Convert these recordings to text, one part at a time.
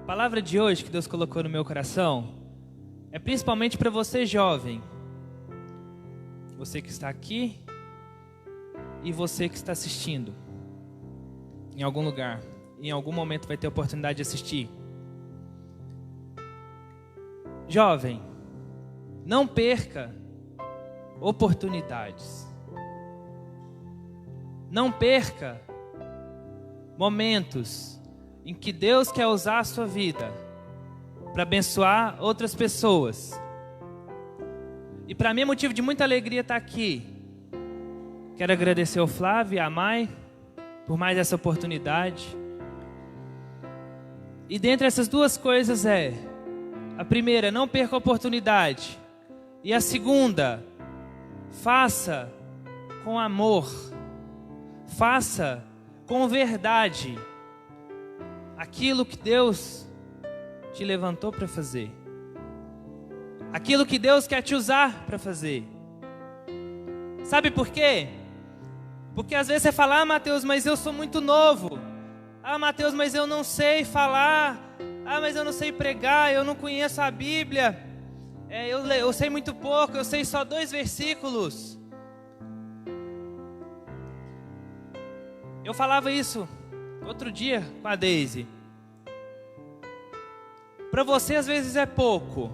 palavra de hoje que Deus colocou no meu coração é principalmente para você jovem. Você que está aqui e você que está assistindo em algum lugar. Em algum momento vai ter oportunidade de assistir. Jovem, não perca oportunidades. Não perca momentos em que Deus quer usar a sua vida para abençoar outras pessoas. E para mim é motivo de muita alegria estar aqui. Quero agradecer ao Flávio e à Mai por mais essa oportunidade. E dentre essas duas coisas a primeira, não perca a oportunidade. E a segunda, faça com amor. Faça com verdade aquilo que Deus te levantou para fazer. Aquilo que Deus quer te usar para fazer. Sabe por quê? Porque às vezes você fala: ah, Mateus, mas eu sou muito novo. Ah, Mateus, mas eu não sei falar. Ah, mas eu não sei pregar, eu não conheço a Bíblia. Eu sei muito pouco, eu sei só 2 versículos. Eu falava isso outro dia com a Daisy. Para você às vezes é pouco.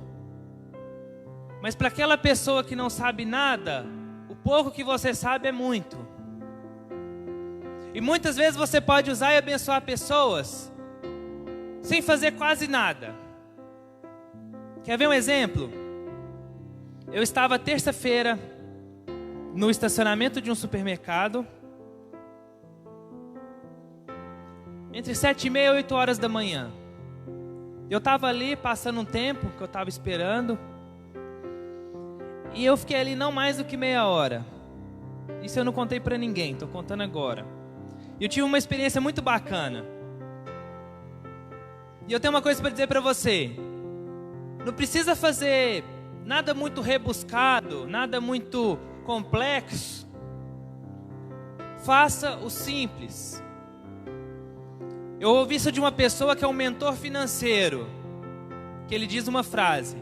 Mas para aquela pessoa que não sabe nada, o pouco que você sabe é muito. E muitas vezes você pode usar e abençoar pessoas sem fazer quase nada. Quer ver um exemplo? Eu estava terça-feira no estacionamento de um supermercado, entre 7h30 e 8 horas da manhã. Eu estava ali passando um tempo que eu estava esperando, e eu fiquei ali não mais do que meia hora. Isso eu não contei para ninguém, estou contando agora. E eu tive uma experiência muito bacana. E eu tenho uma coisa para dizer para você. Não precisa fazer nada muito rebuscado, nada muito complexo. Faça o simples. Eu ouvi isso de uma pessoa que é um mentor financeiro, que ele diz uma frase: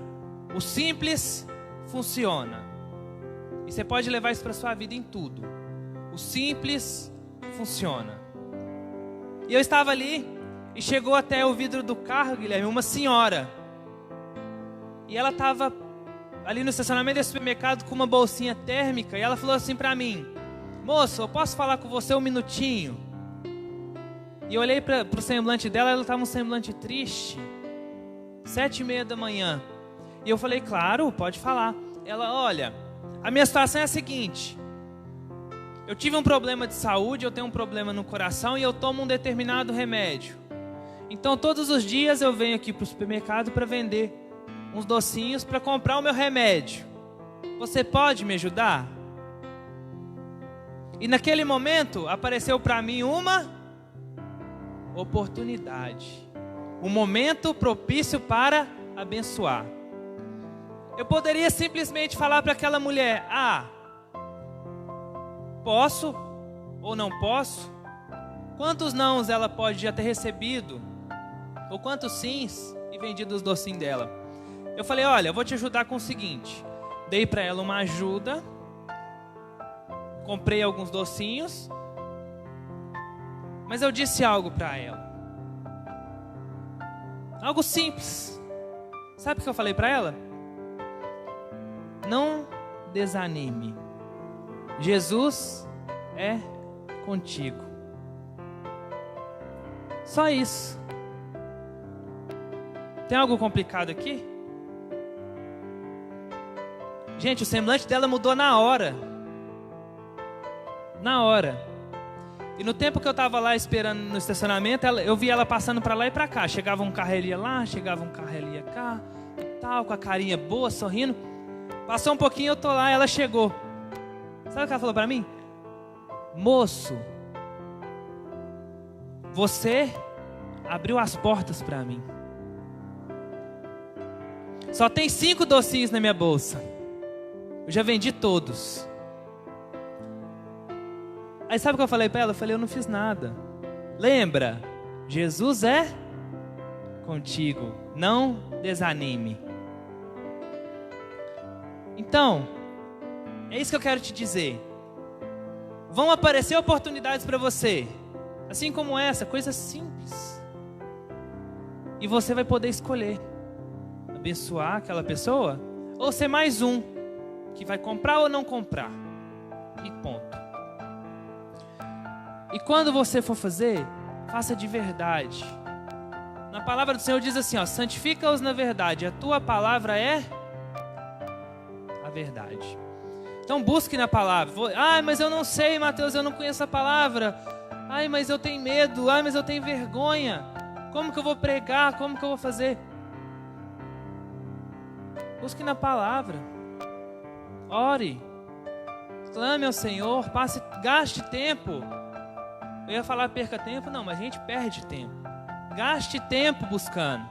o simples funciona. E você pode levar isso para a sua vida em tudo. O simples funciona. E eu estava ali e chegou até o vidro do carro, Guilherme, uma senhora. E ela estava ali no estacionamento desse supermercado com uma bolsinha térmica. E ela falou assim para mim: moço, eu posso falar com você um minutinho? E eu olhei para o semblante dela, ela estava um semblante triste. 7h30 da manhã. E eu falei: claro, pode falar. Ela: olha, a minha situação é a seguinte. Eu tive um problema de saúde, eu tenho um problema no coração e eu tomo um determinado remédio. Então todos os dias eu venho aqui para o supermercado para vender uns docinhos para comprar o meu remédio. Você pode me ajudar? E naquele momento apareceu para mim uma oportunidade. Um momento propício para abençoar. Eu poderia simplesmente falar para aquela mulher: ah, posso ou não posso? Quantos nãos ela pode já ter recebido? Ou quantos sims e vendido os docinhos dela? Eu falei: olha, eu vou te ajudar com o seguinte. Dei para ela uma ajuda. Comprei alguns docinhos. Mas eu disse algo para ela. Algo simples. Sabe o que eu falei para ela? Não desanime. Jesus é contigo. Só isso. Tem algo complicado aqui? Gente, o semblante dela mudou na hora. Na hora. E no tempo que eu estava lá esperando no estacionamento, eu vi ela passando para lá e para cá. Chegava um carro, ela ia lá, chegava um carro, ela ia cá, e tal, com a carinha boa, sorrindo. Passou um pouquinho, eu tô lá, ela chegou. Sabe o que ela falou para mim? Moço, você abriu as portas para mim. Só tem 5 docinhos na minha bolsa. Eu já vendi todos. Aí sabe o que eu falei para ela? Eu falei: eu não fiz nada. Lembra? Jesus é contigo. Não desanime. Então, é isso que eu quero te dizer. Vão aparecer oportunidades para você, assim como essa, coisa simples. E você vai poder escolher abençoar aquela pessoa ou ser mais um que vai comprar ou não comprar. E ponto. E quando você for fazer, faça de verdade. Na palavra do Senhor diz assim, ó, santifica-os na verdade. A tua palavra é a verdade. Então busque na palavra. Mas eu não sei, Mateus, eu não conheço a palavra. Mas eu tenho medo. Mas eu tenho vergonha. Como que eu vou pregar? Como que eu vou fazer? Busque na palavra. Ore. Clame ao Senhor. Gaste tempo. Eu ia falar perca tempo. Não, mas a gente perde tempo. Gaste tempo buscando.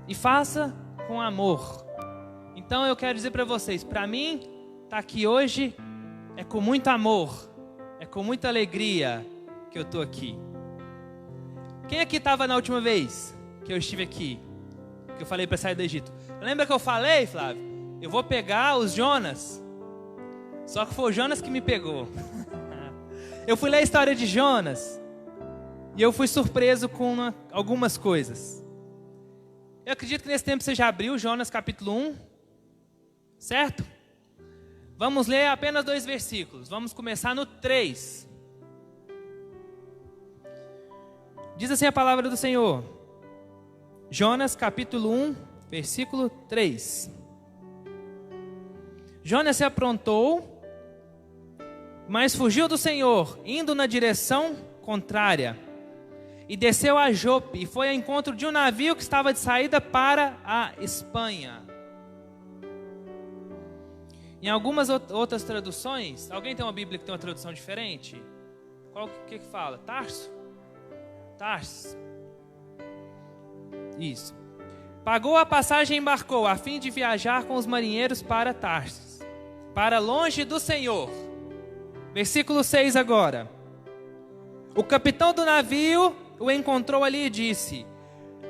E faça com amor. Então eu quero dizer para vocês, para mim, estar aqui hoje é com muito amor, é com muita alegria que eu estou aqui. Quem aqui estava na última vez que eu estive aqui? Que eu falei para sair do Egito. Lembra que eu falei, Flávio? Eu vou pegar os Jonas. Só que foi o Jonas que me pegou. Eu fui ler a história de Jonas e eu fui surpreso com algumas coisas. Eu acredito que nesse tempo você já abriu Jonas capítulo 1, certo? Vamos ler apenas 2 versículos. Vamos começar no 3. Diz assim a palavra do Senhor. Jonas capítulo 1, versículo 3. Jonas se aprontou, mas fugiu do Senhor, indo na direção contrária. E desceu a Jope, e foi ao encontro de um navio que estava de saída para a Espanha. Em algumas outras traduções, alguém tem uma Bíblia que tem uma tradução diferente? Qual que fala? Tarso? Tarso. Isso. Pagou a passagem e embarcou, a fim de viajar com os marinheiros para Tarso, para longe do Senhor. Versículo 6 agora. O capitão do navio o encontrou ali e disse: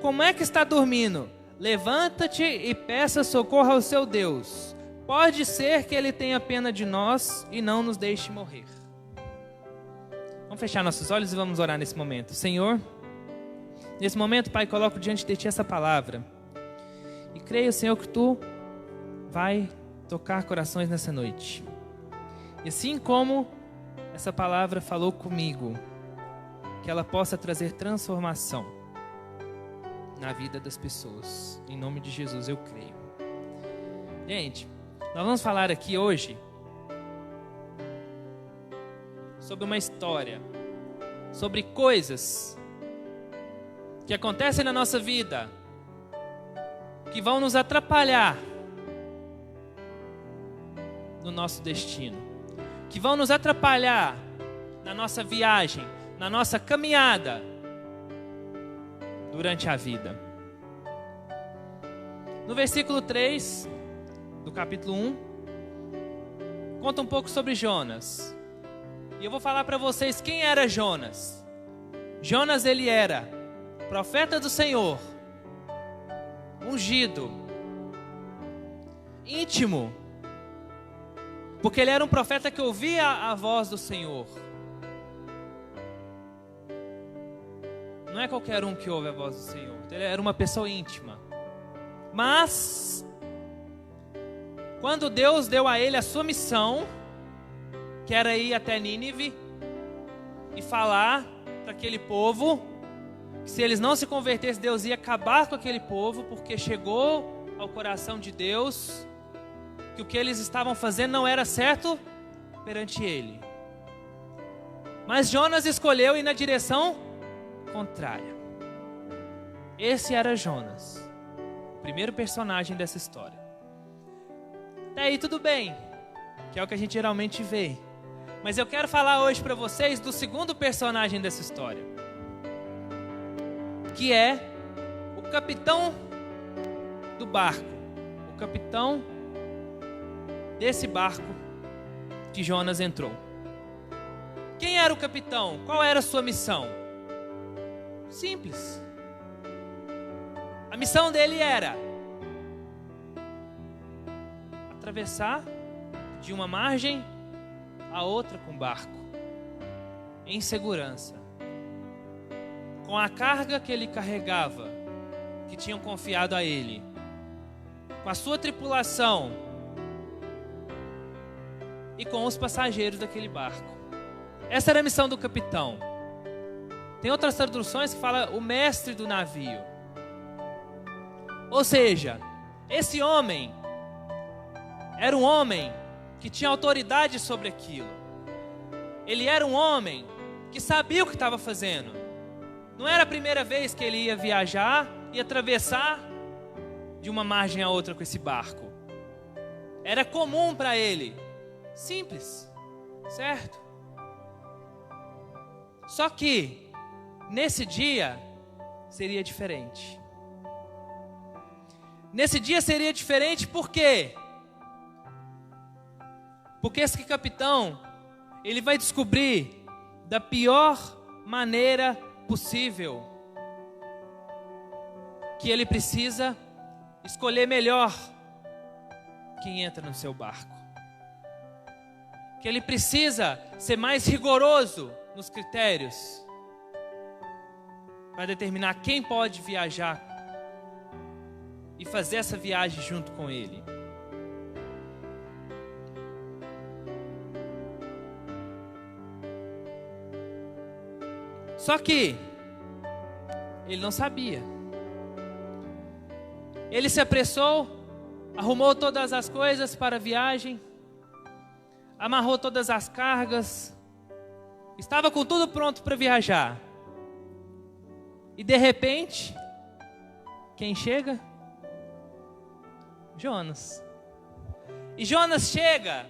como é que está dormindo? Levanta-te e peça socorro ao seu Deus. Pode ser que ele tenha pena de nós e não nos deixe morrer. Vamos fechar nossos olhos e vamos orar nesse momento. Senhor, nesse momento, Pai, coloco diante de Ti essa palavra. E creio, Senhor, que Tu vai tocar corações nessa noite. E assim como essa palavra falou comigo, que ela possa trazer transformação na vida das pessoas. Em nome de Jesus eu creio. Gente, nós vamos falar aqui hoje sobre uma história, sobre coisas que acontecem na nossa vida, que vão nos atrapalhar no nosso destino, que vão nos atrapalhar na nossa viagem, na nossa caminhada durante a vida. No versículo 3 do capítulo 1, conta um pouco sobre Jonas. E eu vou falar para vocês quem era Jonas. Jonas, ele era profeta do Senhor, ungido, íntimo, porque ele era um profeta que ouvia a voz do Senhor. Não é qualquer um que ouve a voz do Senhor. Ele era uma pessoa íntima. Mas quando Deus deu a ele a sua missão, que era ir até Nínive e falar para aquele povo que se eles não se convertessem, Deus ia acabar com aquele povo, porque chegou ao coração de Deus que o que eles estavam fazendo não era certo perante ele. Mas Jonas escolheu ir na direção contrária. Esse era Jonas, o primeiro personagem dessa história. Até aí tudo bem, que é o que a gente geralmente vê. Mas eu quero falar hoje para vocês do segundo personagem dessa história, que é o capitão do barco, o capitão desse barco que Jonas entrou. Quem era o capitão? Qual era a sua missão? Simples. A missão dele era atravessar de uma margem a outra com barco, em segurança, com a carga que ele carregava, que tinham confiado a ele, com a sua tripulação e com os passageiros daquele barco. Essa era a missão do capitão. Tem outras traduções que falam o mestre do navio. Ou seja, esse homem era um homem que tinha autoridade sobre aquilo. Ele era um homem que sabia o que estava fazendo. Não era a primeira vez que ele ia viajar e atravessar de uma margem a outra com esse barco. Era comum para ele. Simples, certo? Só que nesse dia seria diferente. Nesse dia seria diferente por quê? Porque esse capitão, ele vai descobrir da pior maneira possível que ele precisa escolher melhor quem entra no seu barco. Que ele precisa ser mais rigoroso nos critérios para determinar quem pode viajar e fazer essa viagem junto com ele. Só que ele não sabia. Ele se apressou, arrumou todas as coisas para a viagem, amarrou todas as cargas, estava com tudo pronto para viajar. E de repente, quem chega? Jonas. E Jonas chega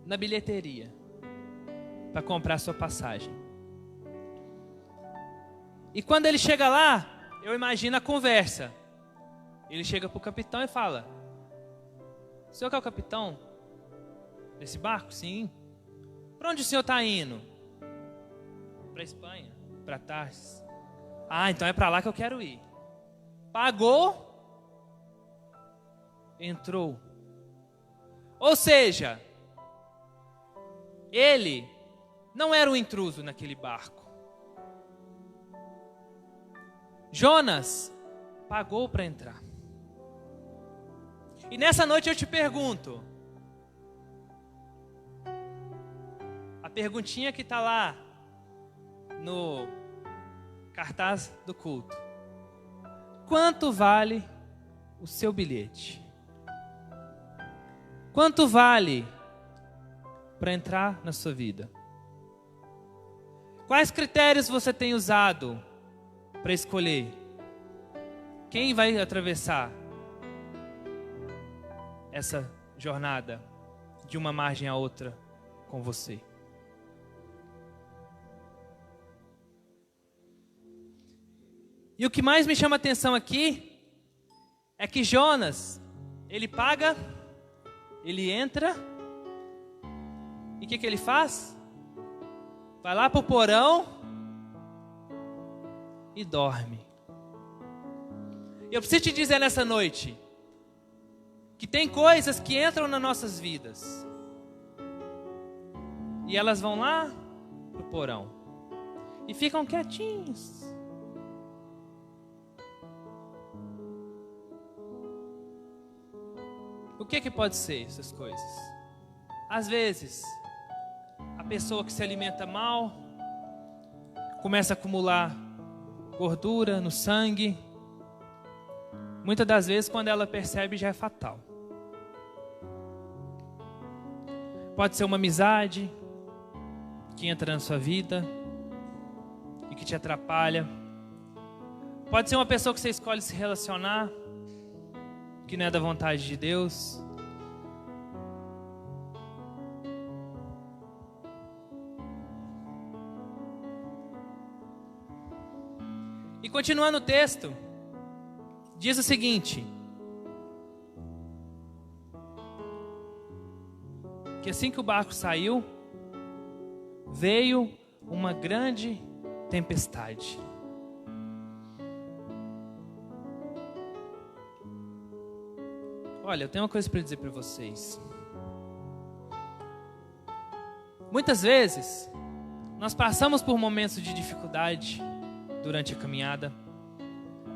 na bilheteria para comprar sua passagem. E quando ele chega lá, eu imagino a conversa. Ele chega para o capitão e fala: o senhor que é o capitão desse barco? Sim. Para onde o senhor está indo? Para a Espanha, para Tarsis. Ah, então é para lá que eu quero ir. Pagou, entrou. Ou seja, ele não era um intruso naquele barco. Jonas pagou para entrar. E nessa noite eu te pergunto, a perguntinha que está lá no cartaz do culto: quanto vale o seu bilhete? Quanto vale para entrar na sua vida? Quais critérios você tem usado para escolher quem vai atravessar essa jornada de uma margem a outra com você? E o que mais me chama a atenção aqui é que Jonas, ele paga, ele entra, e o que ele faz? Vai lá para o porão e dorme. Eu preciso te dizer nessa noite que tem coisas que entram nas nossas vidas e elas vão lá para o porão e ficam quietinhos. O que pode ser essas coisas? Às vezes, a pessoa que se alimenta mal começa a acumular gordura no sangue. Muitas das vezes, quando ela percebe, já é fatal. Pode ser uma amizade que entra na sua vida e que te atrapalha. Pode ser uma pessoa que você escolhe se relacionar, que não é da vontade de Deus. E continuando o texto, diz o seguinte: que assim que o barco saiu, veio uma grande tempestade. Olha, eu tenho uma coisa para dizer para vocês. Muitas vezes, nós passamos por momentos de dificuldade durante a caminhada.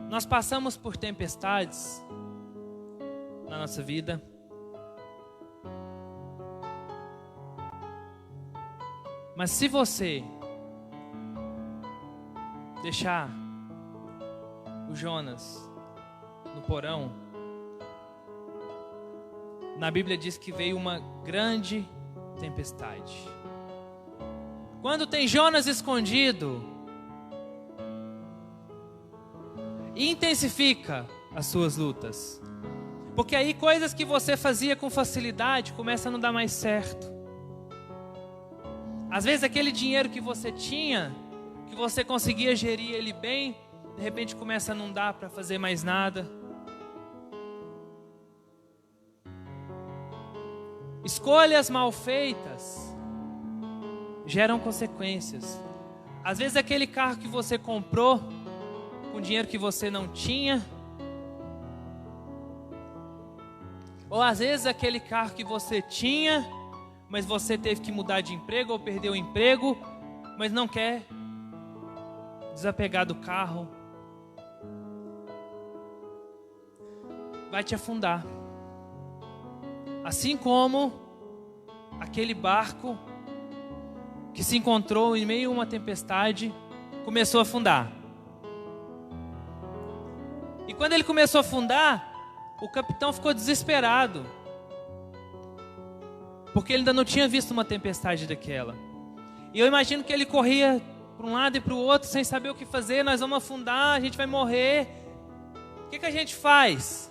Nós passamos por tempestades na nossa vida. Mas se você deixar o Jonas no porão, na Bíblia diz que veio uma grande tempestade. Quando tem Jonas escondido, intensifica as suas lutas. Porque aí coisas que você fazia com facilidade começam a não dar mais certo. Às vezes aquele dinheiro que você tinha, que você conseguia gerir ele bem, de repente começa a não dar para fazer mais nada. Escolhas mal feitas geram consequências. Às vezes aquele carro que você comprou com dinheiro que você não tinha, ou às vezes aquele carro que você tinha, mas você teve que mudar de emprego ou perdeu o emprego, mas não quer desapegar do carro, vai te afundar. Assim como aquele barco que se encontrou em meio a uma tempestade começou a afundar. E quando ele começou a afundar, o capitão ficou desesperado, porque ele ainda não tinha visto uma tempestade daquela. E eu imagino que ele corria para um lado e para o outro sem saber o que fazer. Nós vamos afundar, a gente vai morrer. O que a gente faz?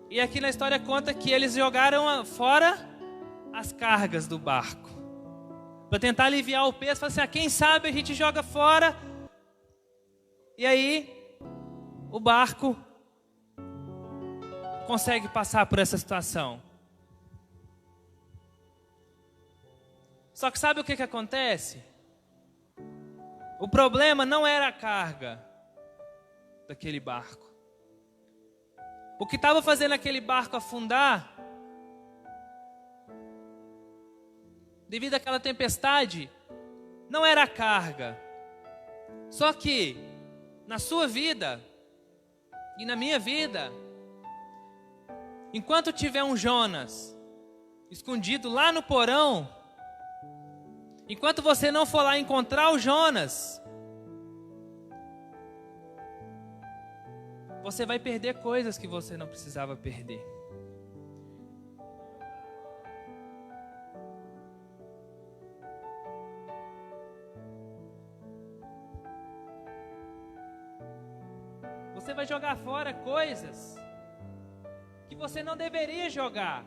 E aqui na história conta que eles jogaram fora as cargas do barco para tentar aliviar o peso. Falaram assim, quem sabe a gente joga fora. E aí o barco consegue passar por essa situação. Só que sabe o que acontece? O problema não era a carga daquele barco. O que estava fazendo aquele barco afundar, devido àquela tempestade, não era a carga. Só que, na sua vida e na minha vida, enquanto tiver um Jonas escondido lá no porão, enquanto você não for lá encontrar o Jonas, você vai perder coisas que você não precisava perder. Você vai jogar fora coisas que você não deveria jogar.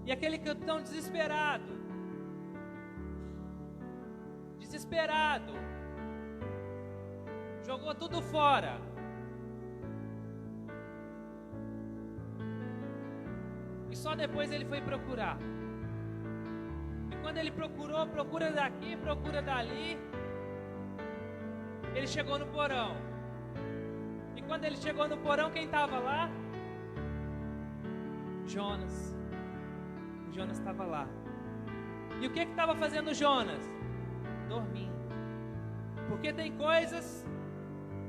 E aquele capitão desesperado, jogou tudo fora. E só depois ele foi procurar. E quando ele procura daqui, procura dali, ele chegou no porão. E quando ele chegou no porão, quem estava lá? Jonas. O Jonas estava lá. E o que estava fazendo o Jonas? Dormindo. Porque tem coisas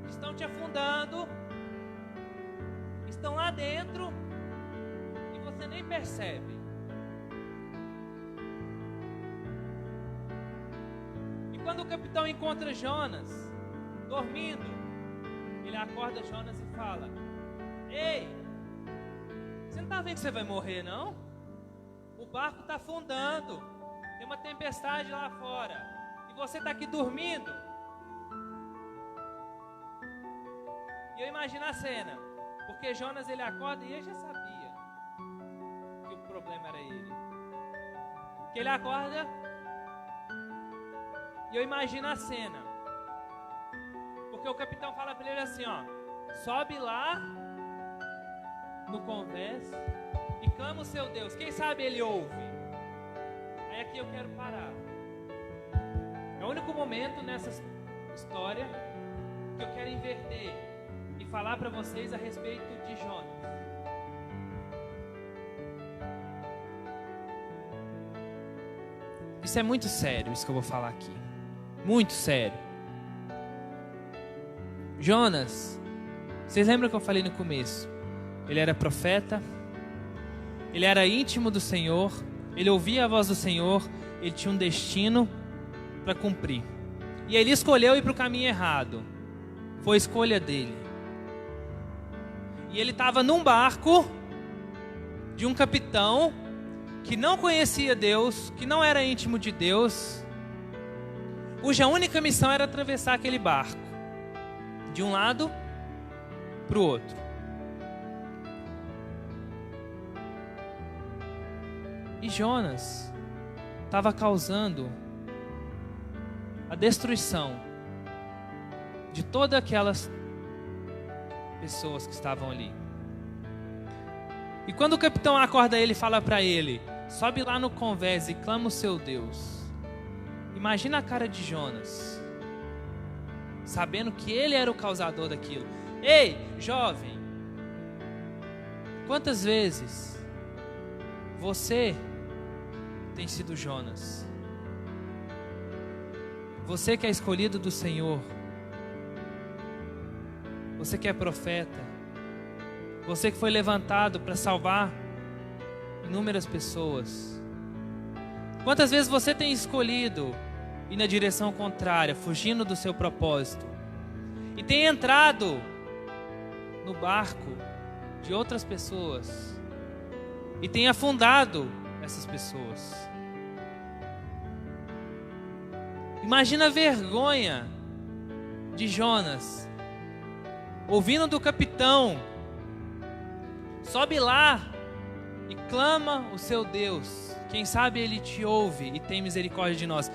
que estão te afundando, estão lá dentro e você nem percebe. E quando o capitão encontra Jonas dormindo, ele acorda Jonas e fala: ei, você não está vendo que você vai morrer, não? O barco está afundando, tem uma tempestade lá fora e você está aqui dormindo. E eu imagino a cena, porque Jonas ele acorda e ele já sabia que o problema era ele. Que ele acorda e eu imagino a cena, porque o capitão fala para ele assim, sobe lá no convés e clama o seu Deus, quem sabe ele ouve. Aí aqui eu quero parar. É o único momento nessa história que eu quero inverter e falar para vocês a respeito de Jonas. Isso é muito sério, isso que eu vou falar aqui. Muito sério. Jonas, vocês lembram que eu falei no começo? Ele era profeta, ele era íntimo do Senhor, ele ouvia a voz do Senhor, ele tinha um destino para cumprir. E ele escolheu ir para o caminho errado. Foi escolha dele. E ele estava num barco de um capitão que não conhecia Deus, que não era íntimo de Deus, cuja única missão era atravessar aquele barco, de um lado para o outro. E Jonas estava causando a destruição de todas aquelas pessoas que estavam ali. E quando o capitão acorda ele e fala para ele: sobe lá no convés e clama o seu Deus. Imagina a cara de Jonas, sabendo que ele era o causador daquilo. Ei, jovem, quantas vezes você tem sido Jonas? Você que é escolhido do Senhor, você que é profeta, você que foi levantado para salvar inúmeras pessoas. Quantas vezes você tem escolhido ir na direção contrária, fugindo do seu propósito, e tem entrado no barco de outras pessoas e tem afundado essas pessoas? Imagina a vergonha de Jonas, ouvindo do capitão: sobe lá e clama o seu Deus, quem sabe ele te ouve e tem misericórdia de nós.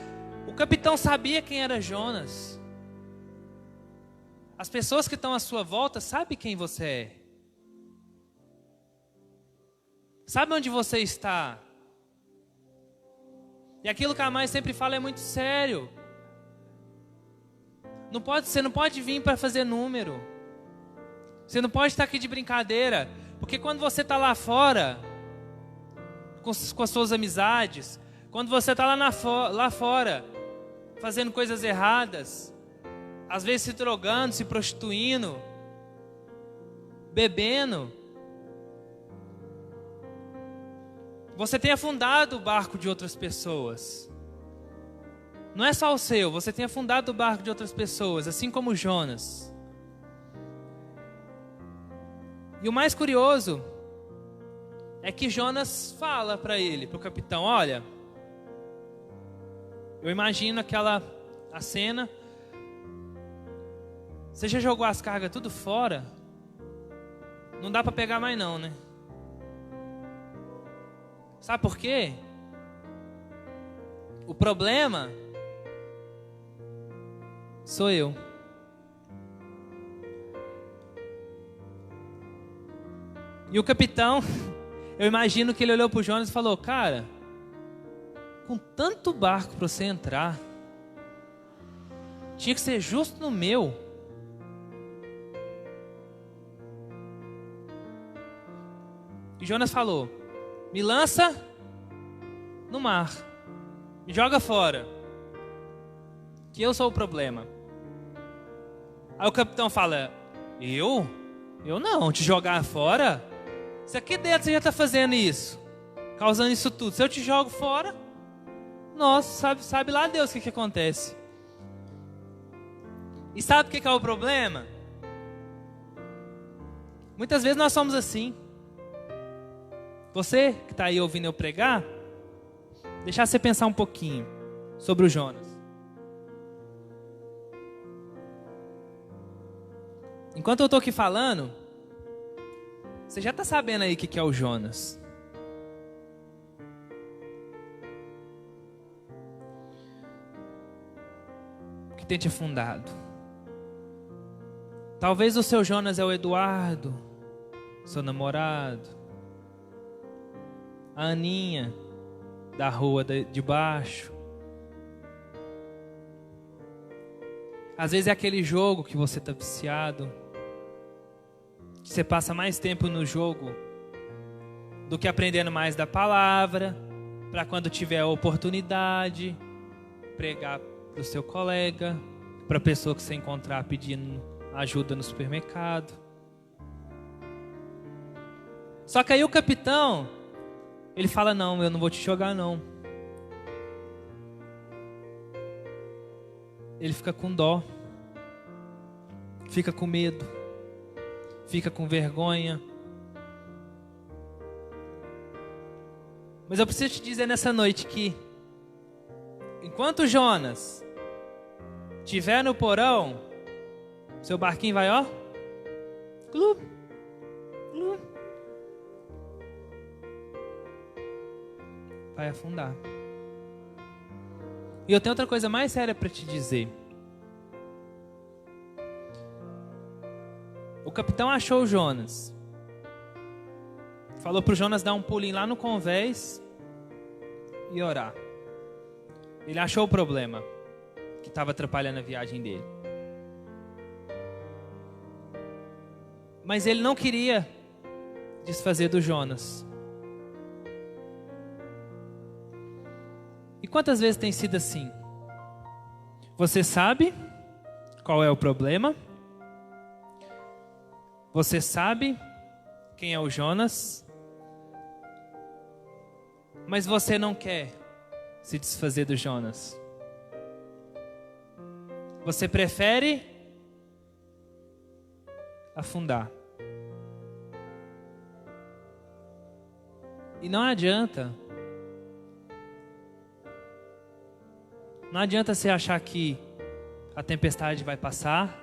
O capitão sabia quem era Jonas. As pessoas que estão à sua volta sabem quem você é. Sabe onde você está. E aquilo que a mãe sempre fala é muito sério. Você não pode vir para fazer número. Você não pode estar aqui de brincadeira. Porque quando você está lá fora, com as suas amizades, quando você está lá fora, fazendo coisas erradas, às vezes se drogando, se prostituindo, bebendo, você tem afundado o barco de outras pessoas. Não é só o seu, você tem afundado o barco de outras pessoas, assim como Jonas. E o mais curioso é que Jonas fala para ele, para o capitão: olha, eu imagino a cena, você já jogou as cargas tudo fora? Não dá para pegar mais não, né? Sabe por quê? O problema sou eu. E o capitão, eu imagino que ele olhou para o Jonas e falou: cara, com tanto barco para você entrar, tinha que ser justo no meu. E Jonas falou: me lança no mar, me joga fora, que eu sou o problema. Aí o capitão fala: eu? Eu não, te jogar fora? Se aqui dentro você já está fazendo isso, causando isso tudo, se eu te jogo fora, nossa, sabe lá Deus o que acontece. E sabe o que é o problema? Muitas vezes nós somos assim. Você que está aí ouvindo eu pregar, deixar você pensar um pouquinho sobre o Jonas. Enquanto eu estou aqui falando, você já está sabendo aí o que é o Jonas. O que tem te afundado. Talvez o seu Jonas é o Eduardo, seu namorado, a Aninha, da rua de baixo. Às vezes é aquele jogo que você está viciado, que você passa mais tempo no jogo do que aprendendo mais da palavra, para quando tiver a oportunidade, pregar para o seu colega, para a pessoa que você encontrar pedindo ajuda no supermercado. Só que aí o capitão, ele fala, não, eu não vou te jogar não. Ele fica com dó, fica com medo, fica com vergonha. Mas eu preciso te dizer nessa noite que, enquanto Jonas estiver no porão, seu barquinho vai, ó, glu, glu, vai afundar. E eu tenho outra coisa mais séria para te dizer. O capitão achou o Jonas. Falou para o Jonas dar um pulinho lá no convés e orar. Ele achou o problema que estava atrapalhando a viagem dele. Mas ele não queria desfazer do Jonas. E quantas vezes tem sido assim? Você sabe qual é o problema? Você sabe quem é o Jonas? Mas você não quer se desfazer do Jonas. Você prefere afundar. E não adianta. Não adianta você achar que a tempestade vai passar,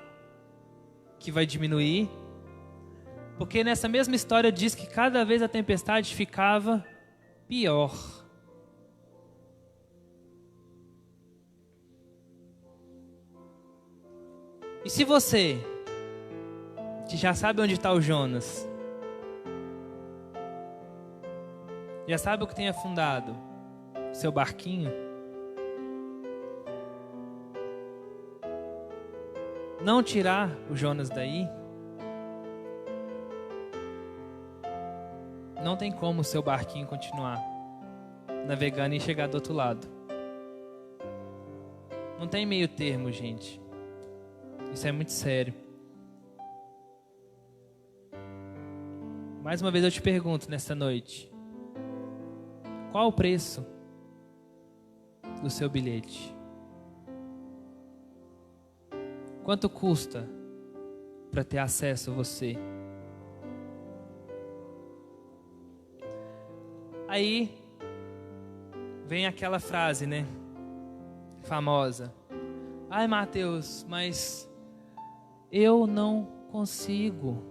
que vai diminuir. Porque nessa mesma história diz que cada vez a tempestade ficava pior. E se você, que já sabe onde está o Jonas, já sabe o que tem afundado seu barquinho, não tirar o Jonas daí, não tem como o seu barquinho continuar navegando e chegar do outro lado. Não tem meio termo, gente. Isso é muito sério. Mais uma vez eu te pergunto nesta noite: qual o preço do seu bilhete? Quanto custa para ter acesso a você? Aí vem aquela frase, né? Famosa. Ai, Mateus, mas eu não consigo.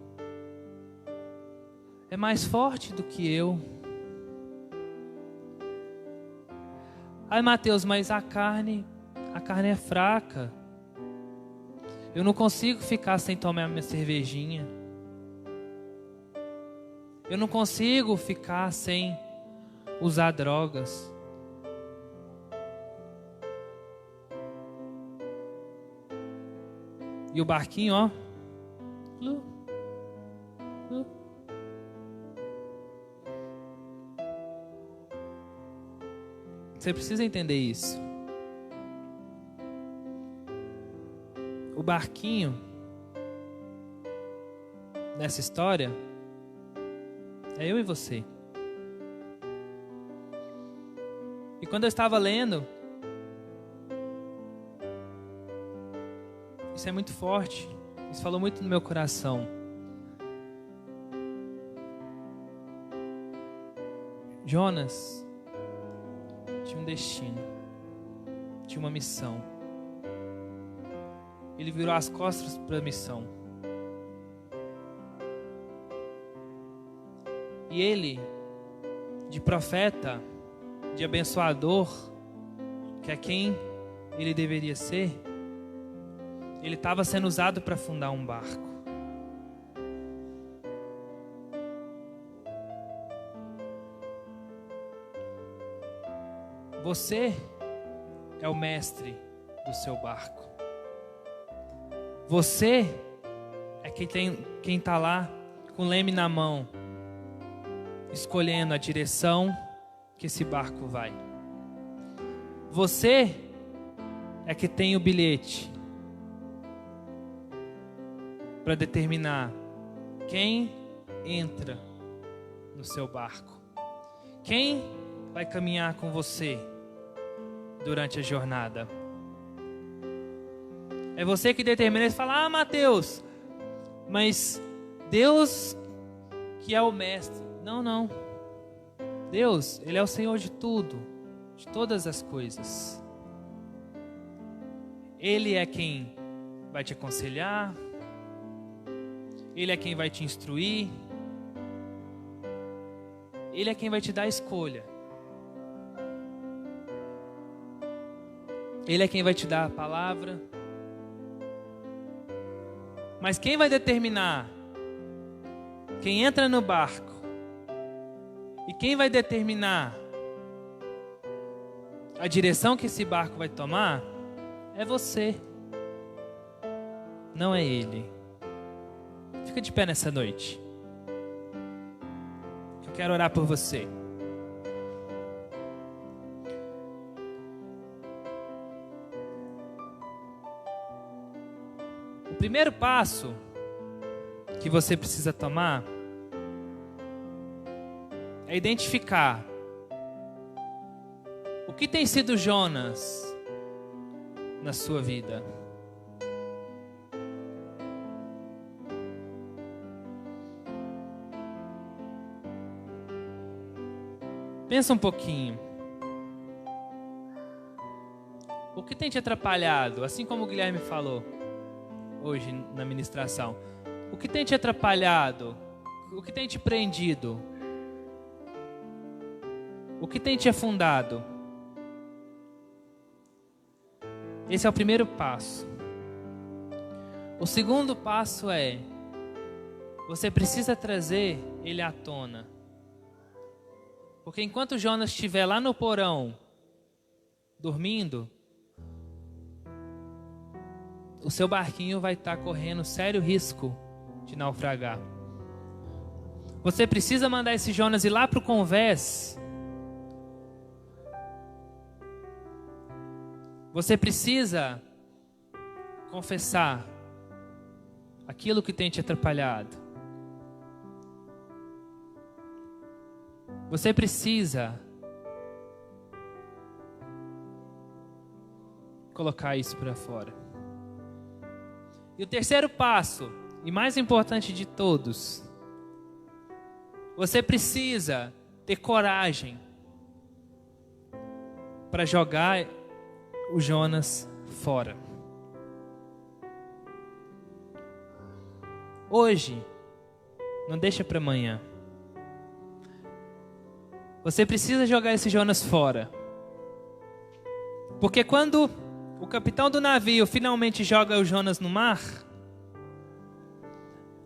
É mais forte do que eu. Ai, Mateus, mas a carne é fraca. Eu não consigo ficar sem tomar minha cervejinha. Eu não consigo ficar sem usar drogas. E o barquinho, ó. Você precisa entender isso. O barquinho, nessa história, é eu e você. E quando eu estava lendo, isso é muito forte, isso falou muito no meu coração. Jonas tinha um destino, tinha uma missão. Ele virou as costas para a missão. E ele, de profeta, de abençoador, que é quem ele deveria ser, ele estava sendo usado para fundar um barco. Você é o mestre do seu barco. Você é quem está lá com o leme na mão, escolhendo a direção que esse barco vai. Você é que tem o bilhete para determinar quem entra no seu barco, quem vai caminhar com você durante a jornada. É você que determina. E fala: ah, Mateus, mas Deus que é o mestre. Não, não. Deus, Ele é o Senhor de tudo, de todas as coisas. Ele é quem vai te aconselhar, Ele é quem vai te instruir, Ele é quem vai te dar a escolha, Ele é quem vai te dar a palavra. Mas quem vai determinar quem entra no barco e quem vai determinar a direção que esse barco vai tomar é você, não é ele. Fica de pé nessa noite. Eu quero orar por você. O primeiro passo que você precisa tomar é identificar o que tem sido Jonas na sua vida. Pensa um pouquinho. O que tem te atrapalhado? Assim como o Guilherme falou hoje na ministração. O que tem te atrapalhado? O que tem te prendido? O que tem te afundado? Esse é o primeiro passo. O segundo passo é: você precisa trazer ele à tona. Porque enquanto Jonas estiver lá no porão, dormindo, o seu barquinho vai estar correndo sério risco de naufragar. Você precisa mandar esse Jonas ir lá para o convés. Você precisa confessar aquilo que tem te atrapalhado. Você precisa colocar isso para fora. E o terceiro passo, e mais importante de todos, você precisa ter coragem para jogar o Jonas fora. Hoje, não deixa para amanhã. Você precisa jogar esse Jonas fora. Porque quando o capitão do navio finalmente joga o Jonas no mar,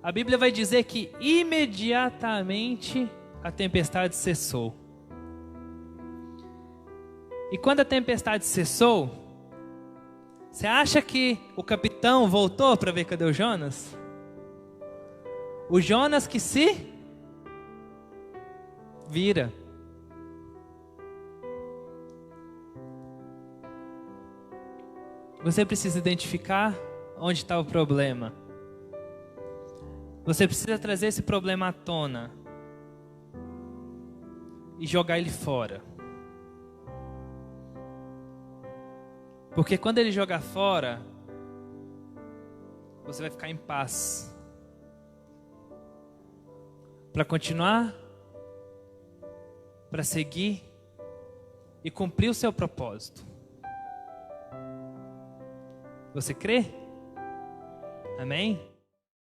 a Bíblia vai dizer que imediatamente a tempestade cessou. E quando a tempestade cessou, você acha que o capitão voltou para ver cadê o Jonas? O Jonas que se vira. Você precisa identificar onde está o problema. Você precisa trazer esse problema à tona e jogar ele fora. Porque quando ele jogar fora, você vai ficar em paz. Para continuar, para seguir e cumprir o seu propósito. Você crê? Amém?